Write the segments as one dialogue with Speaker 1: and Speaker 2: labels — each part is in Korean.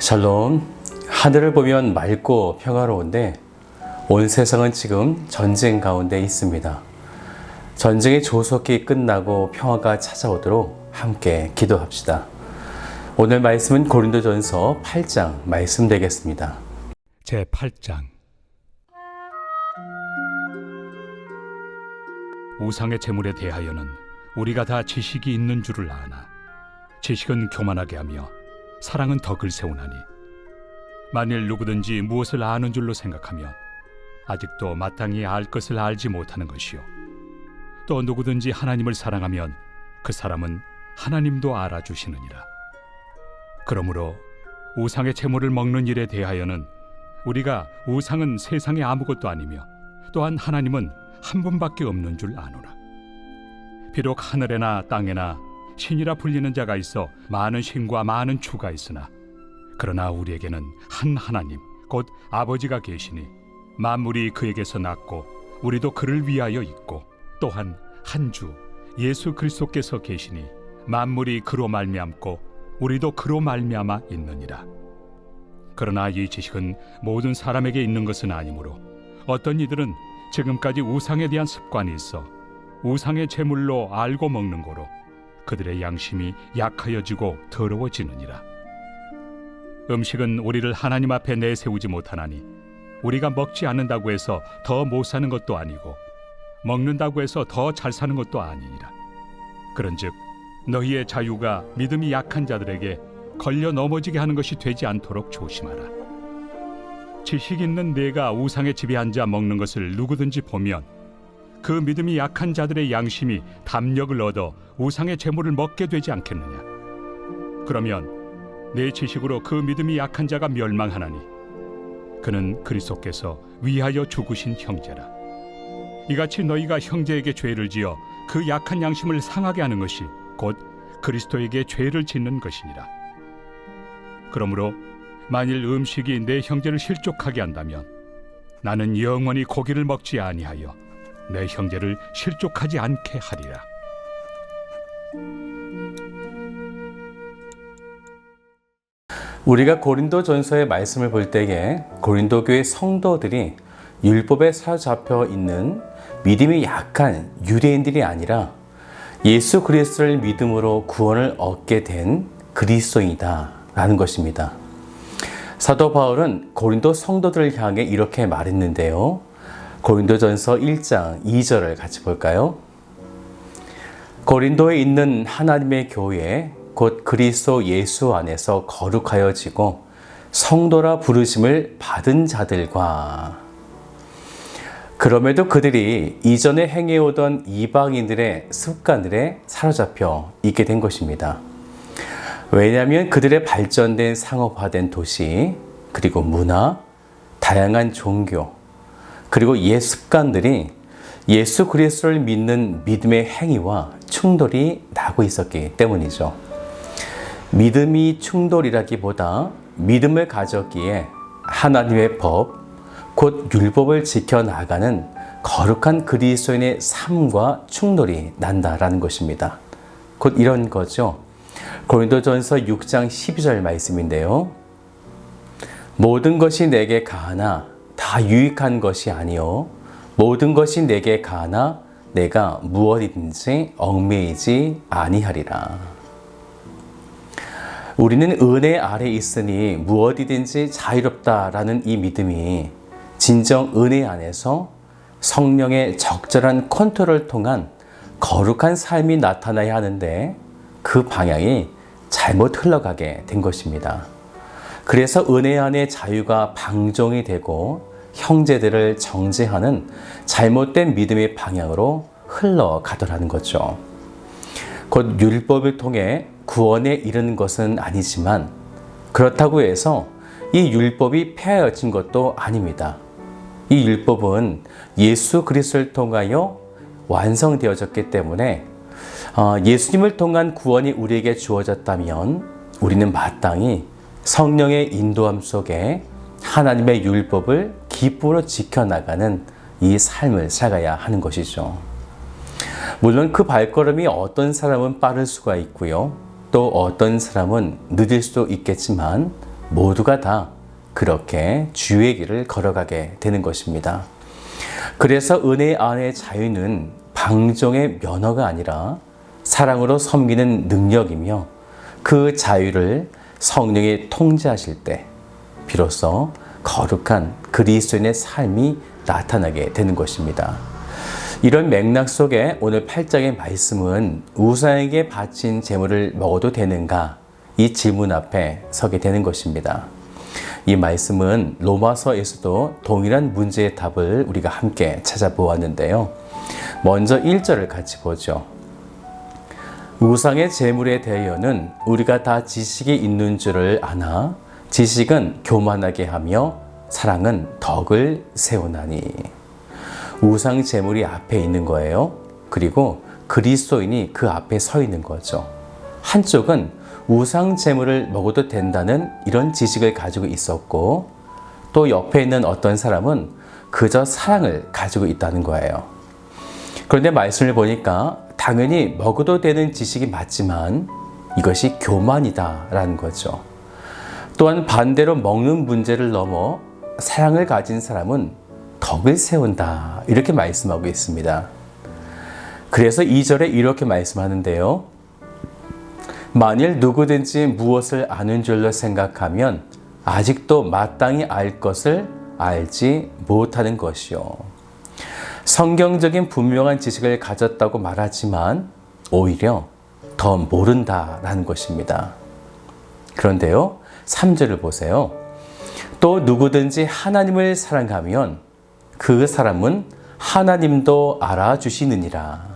Speaker 1: 샬롬. 하늘을 보면 맑고 평화로운데 온 세상은 지금 전쟁 가운데 있습니다. 전쟁이 조속히 끝나고 평화가 찾아오도록 함께 기도합시다. 오늘 말씀은 고린도전서 8장 말씀 되겠습니다.
Speaker 2: 제 8장. 우상의 제물에 대하여는 우리가 다 지식이 있는 줄을 아나 지식은 교만하게 하며 사랑은 덕을 세우나니 만일 누구든지 무엇을 아는 줄로 생각하면 아직도 마땅히 알 것을 알지 못하는 것이요 또 누구든지 하나님을 사랑하면 그 사람은 하나님도 알아주시느니라. 그러므로 우상의 제물을 먹는 일에 대하여는 우리가 우상은 세상에 아무것도 아니며 또한 하나님은 한 분밖에 없는 줄 아노라. 비록 하늘에나 땅에나 신이라 불리는 자가 있어 많은 신과 많은 주가 있으나 그러나 우리에게는 한 하나님 곧 아버지가 계시니 만물이 그에게서 났고 우리도 그를 위하여 있고 또한 한 주 예수 그리스도께서 계시니 만물이 그로 말미암고 우리도 그로 말미암아 있느니라. 그러나 이 지식은 모든 사람에게 있는 것은 아니므로 어떤 이들은 지금까지 우상에 대한 습관이 있어 우상의 제물로 알고 먹는 거로 그들의 양심이 약하여지고 더러워지느니라. 음식은 우리를 하나님 앞에 내세우지 못하나니 우리가 먹지 않는다고 해서 더 못 사는 것도 아니고 먹는다고 해서 더 잘 사는 것도 아니니라. 그런즉 너희의 자유가 믿음이 약한 자들에게 걸려 넘어지게 하는 것이 되지 않도록 조심하라. 지식 있는 내가 우상의 집에 앉아 먹는 것을 누구든지 보면 그 믿음이 약한 자들의 양심이 담력을 얻어 우상의 제물을 먹게 되지 않겠느냐. 그러면 내 지식으로 그 믿음이 약한 자가 멸망하나니 그는 그리스도께서 위하여 죽으신 형제라. 이같이 너희가 형제에게 죄를 지어 그 약한 양심을 상하게 하는 것이 곧 그리스도에게 죄를 짓는 것이니라. 그러므로 만일 음식이 내 형제를 실족하게 한다면 나는 영원히 고기를 먹지 아니하여 내 형제를 실족하지 않게 하리라.
Speaker 1: 우리가 고린도전서의 말씀을 볼 때에 고린도 교회 성도들이 율법에 사로잡혀 있는 믿음이 약한 유대인들이 아니라 예수 그리스도를 믿음으로 구원을 얻게 된 그리스도인이다 라는 것입니다. 사도 바울은 고린도 성도들을 향해 이렇게 말했는데요. 고린도전서 1장 2절을 같이 볼까요? 고린도에 있는 하나님의 교회 곧 그리스도 예수 안에서 거룩하여지고 성도라 부르심을 받은 자들과 그럼에도 그들이 이전에 행해오던 이방인들의 습관들에 사로잡혀 있게 된 것입니다. 왜냐하면 그들의 발전된 상업화된 도시 그리고 문화, 다양한 종교 그리고 옛 습관들이 예수 그리스도를 믿는 믿음의 행위와 충돌이 나고 있었기 때문이죠. 믿음이 충돌이라기보다 믿음을 가졌기에 하나님의 법, 곧 율법을 지켜나가는 거룩한 그리스도인의 삶과 충돌이 난다라는 것입니다. 곧 이런 거죠. 고린도전서 6장 12절 말씀인데요. 모든 것이 내게 가하나 다 유익한 것이 아니요 모든 것이 내게 가하나 내가 무엇이든지 얽매이지 아니하리라. 우리는 은혜 아래 있으니 무엇이든지 자유롭다라는 이 믿음이 진정 은혜 안에서 성령의 적절한 컨트롤을 통한 거룩한 삶이 나타나야 하는데 그 방향이 잘못 흘러가게 된 것입니다. 그래서 은혜 안에 자유가 방종이 되고 형제들을 정죄하는 잘못된 믿음의 방향으로 흘러가더라는 거죠. 곧 율법을 통해 구원에 이르는 것은 아니지만 그렇다고 해서 이 율법이 폐하여진 것도 아닙니다. 이 율법은 예수 그리스도를 통하여 완성되어졌기 때문에 예수님을 통한 구원이 우리에게 주어졌다면 우리는 마땅히 성령의 인도함 속에 하나님의 율법을 기쁨으로 지켜나가는 이 삶을 살아야 하는 것이죠. 물론 그 발걸음이 어떤 사람은 빠를 수가 있고요. 또 어떤 사람은 늦을 수도 있겠지만 모두가 다 그렇게 주의 길을 걸어가게 되는 것입니다. 그래서 은혜 안의 자유는 방종의 면허가 아니라 사랑으로 섬기는 능력이며, 그 자유를 성령이 통제하실 때 비로소 거룩한 그리스도인의 삶이 나타나게 되는 것입니다. 이런 맥락 속에 오늘 8장의 말씀은 우상에게 바친 제물을 먹어도 되는가? 이 질문 앞에 서게 되는 것입니다. 이 말씀은 로마서에서도 동일한 문제의 답을 우리가 함께 찾아보았는데요. 먼저 1절을 같이 보죠. 우상의 제물에 대하여는 우리가 다 지식이 있는 줄을 아나 지식은 교만하게 하며 사랑은 덕을 세우나니. 우상 제물이 앞에 있는 거예요. 그리고 그리스도인이 그 앞에 서 있는 거죠. 한쪽은 우상 제물을 먹어도 된다는 이런 지식을 가지고 있었고, 또 옆에 있는 어떤 사람은 그저 사랑을 가지고 있다는 거예요. 그런데 말씀을 보니까 당연히 먹어도 되는 지식이 맞지만 이것이 교만이다라는 거죠. 또한 반대로 먹는 문제를 넘어 사랑을 가진 사람은 덕을 세운다, 이렇게 말씀하고 있습니다. 그래서 2절에 이렇게 말씀하는데요. 만일 누구든지 무엇을 아는 줄로 생각하면 아직도 마땅히 알 것을 알지 못하는 것이요. 성경적인 분명한 지식을 가졌다고 말하지만 오히려 더 모른다라는 것입니다. 그런데요, 3절을 보세요. 또 누구든지 하나님을 사랑하면 그 사람은 하나님도 알아주시느니라.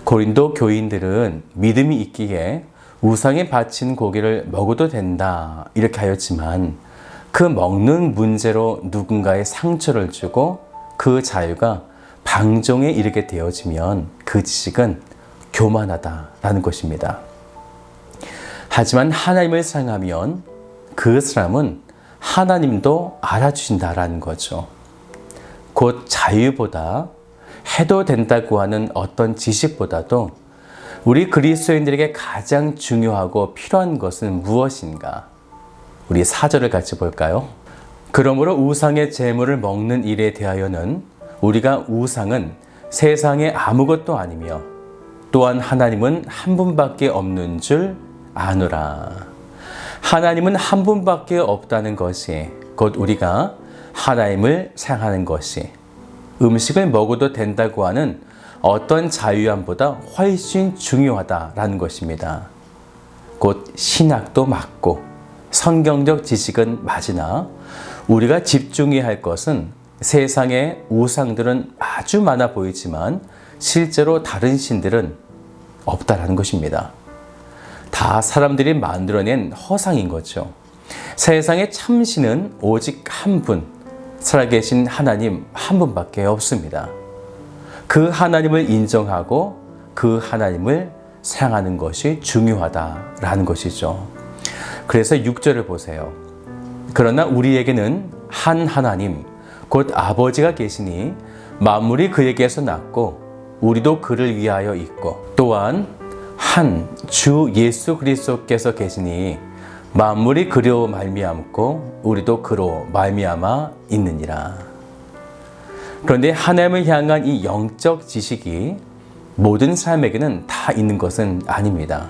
Speaker 1: 고린도 교인들은 믿음이 있기에 우상에 바친 고기를 먹어도 된다 이렇게 하였지만, 그 먹는 문제로 누군가의 상처를 주고 그 자유가 방종에 이르게 되어지면 그 지식은 교만하다라는 것입니다. 하지만 하나님을 사랑하면 그 사람은 하나님도 알아주신다라는 거죠. 곧 자유보다 해도 된다고 하는 어떤 지식보다도 우리 그리스도인들에게 가장 중요하고 필요한 것은 무엇인가? 우리 4절을 같이 볼까요? 그러므로 우상의 제물을 먹는 일에 대하여는 우리가 우상은 세상에 아무것도 아니며 또한 하나님은 한 분밖에 없는 줄 아노라. 하나님은 한 분밖에 없다는 것이 곧 우리가 하나님을 사랑하는 것이 음식을 먹어도 된다고 하는 어떤 자유함보다 훨씬 중요하다라는 것입니다. 곧 신학도 맞고 성경적 지식은 맞으나 우리가 집중해야 할 것은 세상의 우상들은 아주 많아 보이지만 실제로 다른 신들은 없다라는 것입니다. 다 사람들이 만들어낸 허상인 거죠. 세상의 참신은 오직 한 분, 살아계신 하나님 한 분밖에 없습니다. 그 하나님을 인정하고 그 하나님을 사랑하는 것이 중요하다라는 것이죠. 그래서 6절을 보세요. 그러나 우리에게는 한 하나님, 곧 아버지가 계시니 만물이 그에게서 났고 우리도 그를 위하여 있고, 또한 한 주 예수 그리스도께서 계시니 만물이 그로 말미암고 우리도 그로 말미암아 있느니라. 그런데 하나님을 향한 이 영적 지식이 모든 사람에게는 다 있는 것은 아닙니다.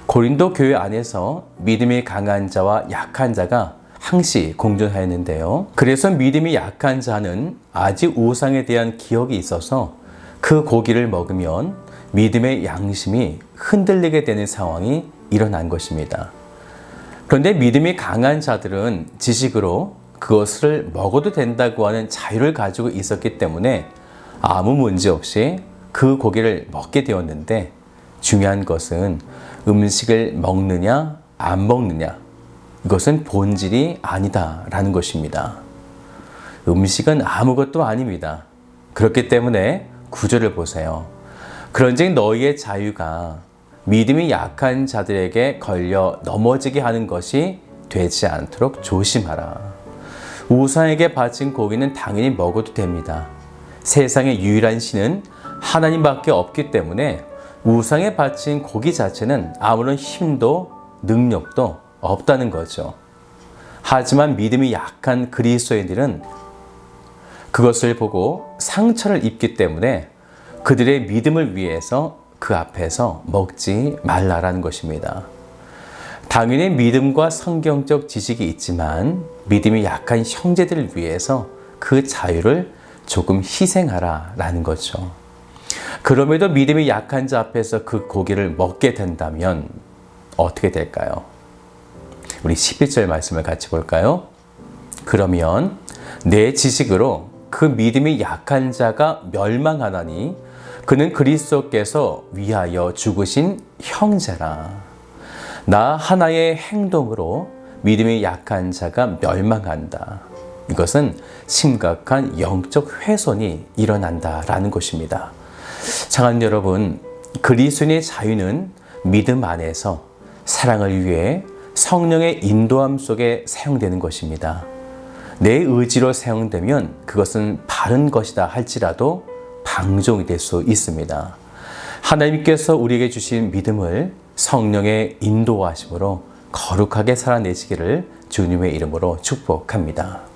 Speaker 1: 고린도 교회 안에서 믿음이 강한 자와 약한 자가 항시 공존하였는데요. 그래서 믿음이 약한 자는 아직 우상에 대한 기억이 있어서 그 고기를 먹으면 믿음의 양심이 흔들리게 되는 상황이 일어난 것입니다. 그런데 믿음이 강한 자들은 지식으로 그것을 먹어도 된다고 하는 자유를 가지고 있었기 때문에 아무 문제 없이 그 고기를 먹게 되었는데, 중요한 것은 음식을 먹느냐 안 먹느냐, 이것은 본질이 아니다라는 것입니다. 음식은 아무것도 아닙니다. 그렇기 때문에 9절을 보세요. 그런즉 너희의 자유가 믿음이 약한 자들에게 걸려 넘어지게 하는 것이 되지 않도록 조심하라. 우상에게 바친 고기는 당연히 먹어도 됩니다. 세상의 유일한 신은 하나님밖에 없기 때문에 우상에 바친 고기 자체는 아무런 힘도 능력도 없다는 거죠. 하지만 믿음이 약한 그리스도인들은 그것을 보고 상처를 입기 때문에 그들의 믿음을 위해서 그 앞에서 먹지 말라라는 것입니다. 당연히 믿음과 성경적 지식이 있지만 믿음이 약한 형제들을 위해서 그 자유를 조금 희생하라라는 거죠. 그럼에도 믿음이 약한 자 앞에서 그 고기를 먹게 된다면 어떻게 될까요? 우리 11절 말씀을 같이 볼까요? 그러면 내 지식으로 그 믿음이 약한 자가 멸망하나니 그는 그리스도께서 위하여 죽으신 형제라. 나 하나의 행동으로 믿음이 약한 자가 멸망한다. 이것은 심각한 영적 훼손이 일어난다라는 것입니다. 사랑하는 여러분, 그리스도인의 자유는 믿음 안에서 사랑을 위해 성령의 인도함 속에 사용되는 것입니다. 내 의지로 사용되면 그것은 바른 것이다 할지라도 방종이 될 수 있습니다. 하나님께서 우리에게 주신 믿음을 성령의 인도하심으로 거룩하게 살아내시기를 주님의 이름으로 축복합니다.